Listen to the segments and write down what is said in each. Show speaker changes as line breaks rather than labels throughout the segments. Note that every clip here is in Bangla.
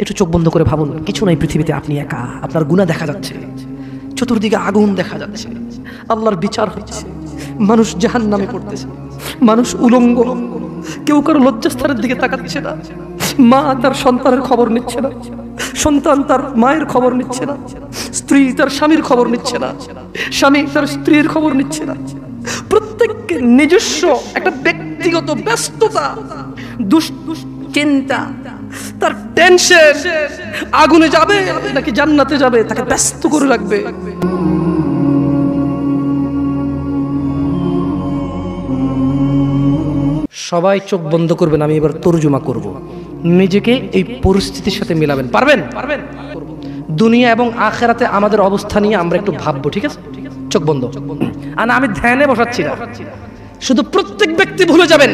একটু চোখ বন্ধ করে ভাবুন, কিছু নাই পৃথিবীতে, আপনি একা, আপনার গুনাহ দেখা যাচ্ছে, চতুর্দিকে আগুন দেখা যাচ্ছে, আল্লাহর বিচার হচ্ছে, মানুষ জাহান্নামে পড়তেছে, মানুষ উলঙ্গ, কেউ কারো লজ্জাস্থানের দিকে তাকাচ্ছে না, মা তার সন্তানের খবর নিচ্ছে না, সন্তান তার মায়ের খবর নিচ্ছে না, স্ত্রী তার স্বামীর খবর নিচ্ছে না, স্বামী তার স্ত্রীর খবর নিচ্ছে না। প্রত্যেককে নিজস্ব একটা ব্যক্তিগত ব্যস্ততা, দুশ্চিন্তা, তার টেনশন, আগুনে যাবে নাকি জান্নাতে যাবে তাকে ব্যস্ত করে রাখবে। সবাই চোখ বন্ধ করবেন, আমি এবার তর্জমা করব। নিজেকে এই পরিস্থিতির সাথে মিলাবেন, পারবেন? দুনিয়া এবং আখিরাতে আমাদের অবস্থা নিয়ে আমরা একটু ভাববো, ঠিক আছে? চোখ বন্ধ। আর আমি ধ্যানে বসাচ্ছি না, শুধু প্রত্যেক ব্যক্তি ভুলে যাবেন,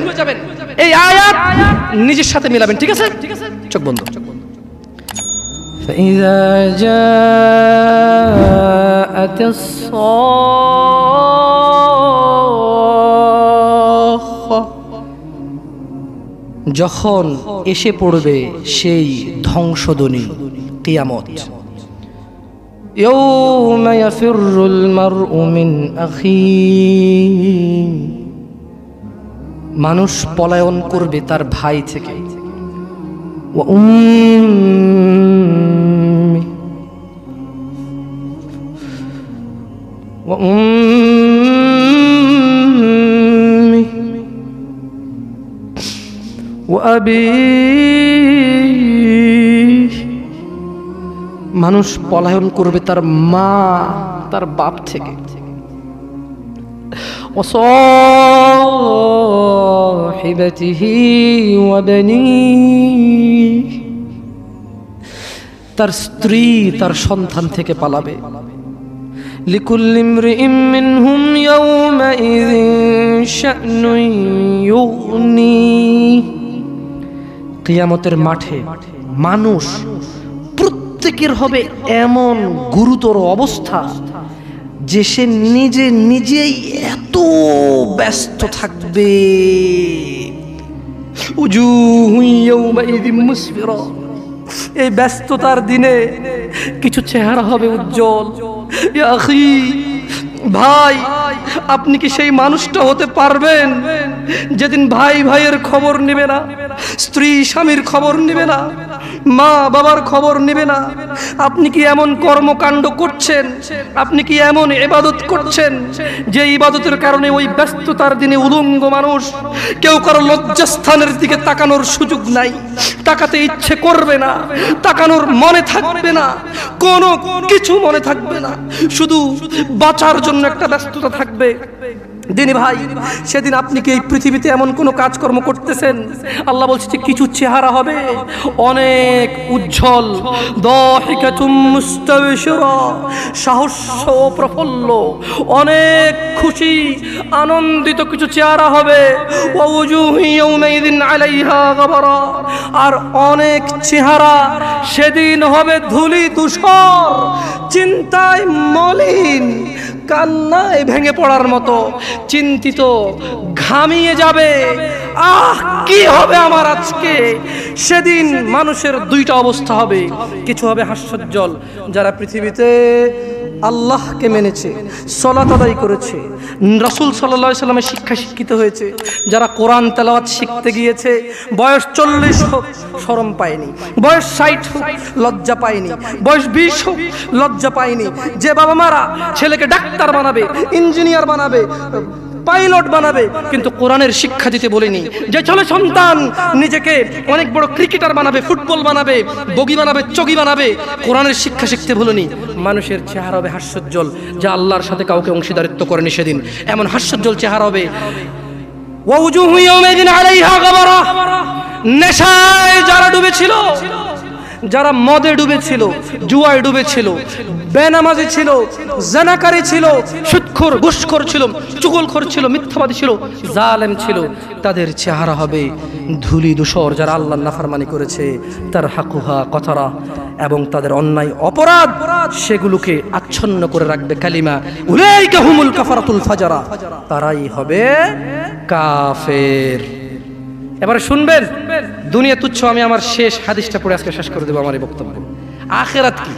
এই আয়াত নিজের সাথে মিলাবেন, ঠিক আছে? চোখ বন্ধ। فإذا جاءت الصاخة, যখন এসে পড়বে সেই ধ্বংসধ্বনি, কিয়ামত। ইয়াউমা ইয়াফিরুল মারউ মিন আখিহি, মানুষ পলায়ন করবে তার ভাই থেকে। ওয়া উম্মি ওয়া আবি, মানুষ পলায়ন করবে তার মা, তার বাপ থেকে। ওয়াসাহিবাতিহি ওয়া বানিহি, তার স্ত্রী তার সন্তান থেকে পালাবে। লিকুল্লি ইমরিইম মিনহুম ইয়াওমাইযিন শা'নুন ইউগনি, কিয়ামতের মাঠে মানুষ প্রত্যেকের হবে এমন গুরুতর অবস্থা যে সে নিজেই এত ব্যস্ত থাকবে। উজুহু ইয়াওমাইযিন মুসফিরা, এই ব্যস্ততার দিনে কিছু চেহারা হবে উজ্জ্বল। ইয়া আখি, ভাই, আপনি কি সেই মানুষটা হতে পারবেন যেদিন ভাই ভাইয়ের খবর নেবে না, স্ত্রী স্বামীর খবর নেবে না, মা বাবার খবর নেবে না? আপনি কি এমন কর্মকাণ্ড করছেন, আপনি কি এমন ইবাদত করছেন যে ইবাদতের কারণে ওই ব্যস্ততার দিনে উলঙ্গ মানুষ, কেউ কারো লজ্জাস্থানের দিকে তাকানোর সুযোগ নাই, তাকাতে ইচ্ছে করবে না, তাকানোর মনে থাকবে না, কোনো কিছু মনে থাকবে না, শুধু বাঁচার জন্য একটা ব্যস্ততা থাকবে। দিনী ভাই, সেদিন আপনি কি এই পৃথিবীতে এমন কোন কাজকর্ম করতেছেন? আল্লাহ বলছে যে কিছু চেহারা হবে অনেক উজ্জ্বল, দাহিকাতুম মুস্তাবশিরা, সাহস ও প্রফুল্ল, অনেক খুশি আনন্দিত কিছু চেহারা হবে। ওয়া উজুহু ইয়াওমাইযিন আলাইহা গাবারা, আর অনেক চেহারা সেদিন হবে ধুলি ধূসর, চিন্তায় মলিন, কান্নায় ভেঙে পড়ার মতো, চিন্তিত, ঘামিয়ে যাবে। আহ, কি হবে আমার আজকে? সেদিন মানুষের দুইটা অবস্থা হবে, কিছু হবে হাস্যোজ্জ্বল, যারা পৃথিবীতে আল্লাহকে মেনেছে, সালাত আদায় করেছে, রাসূল সাল্লাল্লাহু আলাইহি সাল্লামের শিক্ষা শিক্ষিত হয়েছে, যারা কোরআন তেলাওয়াত শিখতে গিয়েছে, বয়স 40 হোক শরম পায়নি, বয়স 60 হোক লজ্জা পায়নি, বয়স 20 হোক লজ্জা পায়নি। যে বাবা মারা ছেলেকে ডাক্তার বানাবে, ইঞ্জিনিয়ার বানাবে, পাইলট বানাবে, কিন্তু কোরআনের শিক্ষা দিতে বলেনি। যে ছেলে সন্তান নিজেকে অনেক বড় ক্রিকেটার বানাবে, ফুটবল বানাবে, বগি বানাবে, চগি বানাবে, কোরআনের শিক্ষা শিখতে বলেনি। মানুষের চেহারা হবে হাস্যোজ্জ্বল, যা আল্লাহর সাথে কাউকে অংশীদারিত্ব করেনি সেদিন, এমন হাস্যোজ্জ্বল চেহারা হবে। ওয়া উজুহু ইয়াওমাইযিন আলাইহা গাবারা, নেশায় যারা ডুবেছিল, যারা মদে ডুবেছিল, জুয়ায় ডুবেছিল, বেনামাজি ছিল, জানাকারী ছিল, সুদখোর ঘুষখোর ছিল, চুগলখোর ছিল, মিথ্যাবাদী ছিল, জালেম ছিল, তাদের চেহারা হবে ধুলি ধূসর। যারা আল্লাহর নাফরমানি করেছে, তার হাকুহা কথারা, এবং তাদের অন্যায় অপরাধ সেগুলোকে আচ্ছন্ন করে রাখবে কালিমা, উলাইকা হুমুল কাফারাতুল ফাজারা, তারাই হবে কাফের। এবারে শুনবেন, দুনিয়া তুচ্ছ। আমি আমার শেষ হাদিসটা পড়ে আজকে শেষ করে দেবো আমার এই বক্তব্য। আখিরাত কি?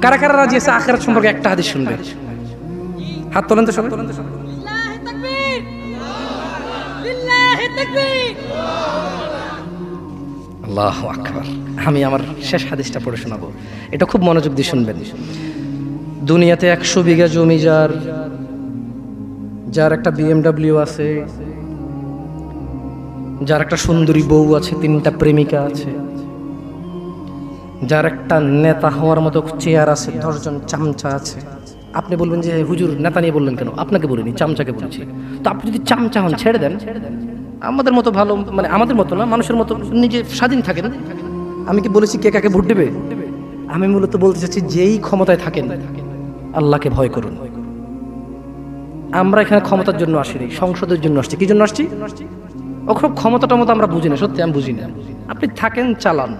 কারা কারা রাজি আছে আখিরাত সম্পর্কে একটা হাদিস শুনবে? হাত তোলেন তো সবাই।
লিল্লাহি তাকবীর, লিল্লাহি তাকবীর,
আল্লাহু আকবার। আমি আমার শেষ হাদিসটা পড়ে শোনাবো, এটা খুব মনোযোগ দিয়ে শুনবেন। দুনিয়াতে 100 বিঘা জমি যার একটা BMW আছে, যার একটা সুন্দরী বউ আছে, 3টা প্রেমিকা আছে, যার একটা নেতা হওয়ার মতো চেয়ার আছে, 10 জন চামচা আছে। আপনি বলবেন যে হুজুর নেতা নিয়ে বললেন কেন? আপনাকে বলিনি, চামচাকে বলেছি। তো আপনি যদি চামচা হন ছেড়ে দেন, আমাদের মতো ভালো, মানে আমাদের মতো না, মানুষের মতো নিজে স্বাধীন থাকেন। আমি কি বলেছি কে কাকে ভোট দেবে? আমি মূলত বলতে চাচ্ছি যেই ক্ষমতায় থাকেন আল্লাহকে ভয় করুন। আমরা এখানে ক্ষমতার জন্য আসিনি, সংসদের জন্য আসছি। কি জন্য আসছি? ওখানে ক্ষমতাটা মতো আমরা বুঝি না, সত্যি আমি বুঝি না। আপনি থাকেন, চালান,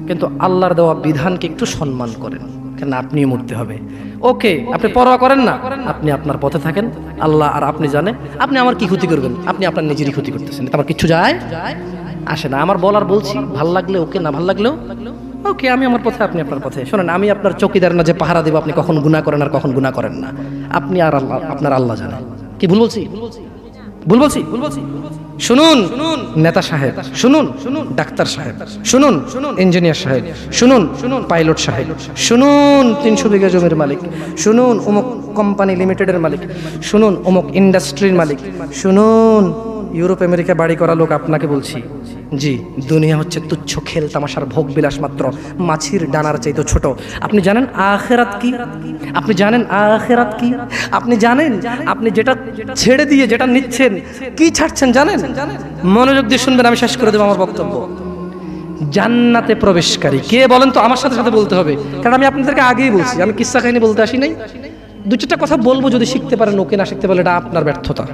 কিন্তু আল্লাহর দেওয়া বিধানকে একটু সম্মান করেন, কেন আপনিও মরতে হবে। ওকে, আপনি পরোয়া করেন না, আপনি আপনার পথে থাকেন। আল্লাহ আর আপনি জানেন আপনি আমার কি ক্ষতি করবেন। আপনি আপনার নিজেরই ক্ষতি করতেছেন, আমার কিচ্ছু যায় আসে না। আমার বলার বলছি, ভাল লাগলে ওকে, না ভাল লাগলেও ওকে। আমি আমার পথে, আপনি আপনার পথে। শোনেন, আমি আপনার চৌকিদার না যে পাহারা দেব আপনি কখন গুনাহ করেন আর কখন গুনাহ করেন না। আপনি আর আল্লাহ, আপনার আল্লাহ জানেন। কি ভুল বলছি? ভুল বলছি? শুনুন নেতা সাহেব, শুনুন ডাক্তার সাহেব, শুনুন ইঞ্জিনিয়ার সাহেব, শুনুন পাইলট সাহেব, শুনুন 300 বিঘা জমির মালিক, শুনুন অমুক কোম্পানি লিমিটেডের মালিক, শুনুন অমুক ইন্ডাস্ট্রির মালিক, শুনুন ইউরোপ আমেরিকা বাড়ি করা লোক, আপনাকে বলছি, জি, দুনিয়া হচ্ছে তুচ্ছ খেল তামাশার ভোগ বিলাস মাত্র, মাছির ডানার চাইতে ছোট। আপনি জানেন আখিরাত কি? আপনি জানেন আখিরাত কি? আপনি জানেন আপনি যেটা ছেড়ে দিয়ে যেটা নিচ্ছেন কি ছাড়ছেন জানেন? মনোযোগ দিয়ে শুনবেন, আমি শেষ করে দেবো আমার বক্তব্য। জান্নাতে প্রবেশকারী কে বলেন তো? আমার সাথে সাথে বলতে হবে, কারণ আমি আপনাদেরকে আগেই বলছি, আমি কিচ্ছা কাহিনী বলতে আসি নাই। 2-4টা কথা বলবো, যদি শিখতে পারেন ওকে, না শিখতে পারলে এটা আপনার ব্যর্থতা।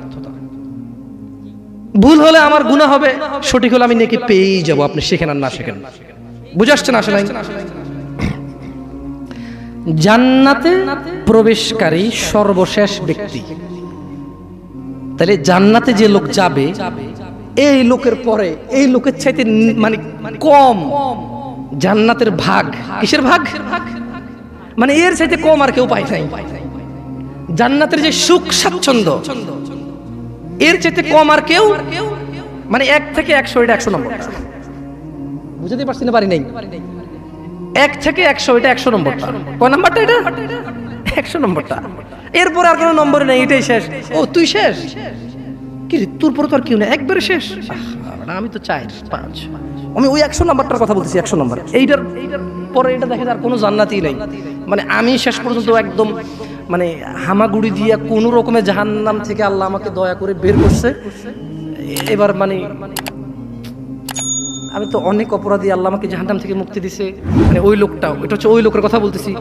ভুল হলে আমার গুনাহ হবে, সঠিক হলে আমি নেকি পেয়েই যাবো, আপনি শেখেন আর না শেখেন। বুঝে আসছেন? আসে নাই? জান্নাতে প্রবেশকারী সর্বশেষ ব্যক্তি। তাহলে জান্নাতে যে লোক যাবে, এই লোকের পরে এই লোকের চাইতে মানে কম জান্নাতের ভাগ। কিসের ভাগ? মানে এর চাইতে কম আর কেউ পায় নাই। জান্নাতের যে সুখ স্বাচ্ছন্দ্য, এর চাইতে কম আর কেউ, মানে 1 থেকে 100, এটা 100 নম্বর। বুঝতে পারছি না? পারি নাই। 1 থেকে 100, এটা 100 নম্বরটা। কয় নম্বরটা এটা? 100 নম্বরটা। এরপর আর কোনো নম্বর নেই, এটাই শেষ। ও তুই শেষ? কি রে, তোর পর তো আর কেউ না, একবারে শেষ? আমি তো 4, 5, আমি ওই 100 নম্বরটার কথা বলতেছি। 100 নম্বর, এইটার পরে এটা দেখে আর কোনো জান্নাতই নাই। মানে আমি শেষ পর্যন্ত একদম মানে হামাগুড়ি দিয়ে কোনো রকমে জাহান্নাম থেকে আল্লাহ আমাকে দয়া করে বের করছে। এবার মানে আমি তো অনেক অপরাধী, আল্লাহ আমাকে জাহান্নাম থেকে মুক্তি দিছে। মানে ওই লোকটা, এটা হচ্ছে ওই লোকের কথা বলতেছি।